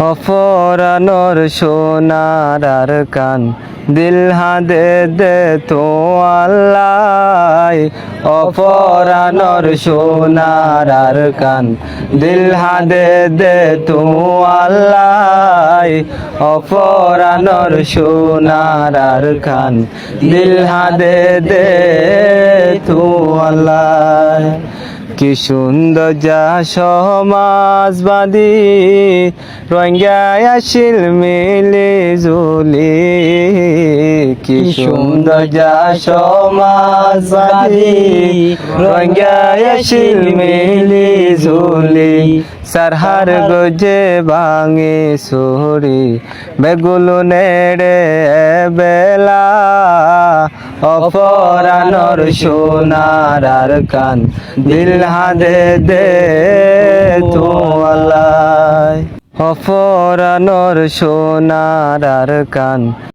অপরানোর সোনার আর কান দিল হাদে দে তো আল্লাহ। অপরানোর সোনার আর কান দিল হাদে দে তো আল্লাহ। অপরানোর সোনার আর কান দিল হাদে দে তো আল্লাহ। কি সুন্দর যা সমাজবাদী রঙ্গায় আসিল মিলি জুলি। কি সুন্দর যা সমাজবাদী রঙ্গায় আসিল মিলি জুলি। সারহার গজে ভাঙে সুরি বেগুলো নেড়ে বেলা। অপরানোর সোনার আর কান দিল হাদে দে তো আল্লাহ। অপরানোর সোনার আর কান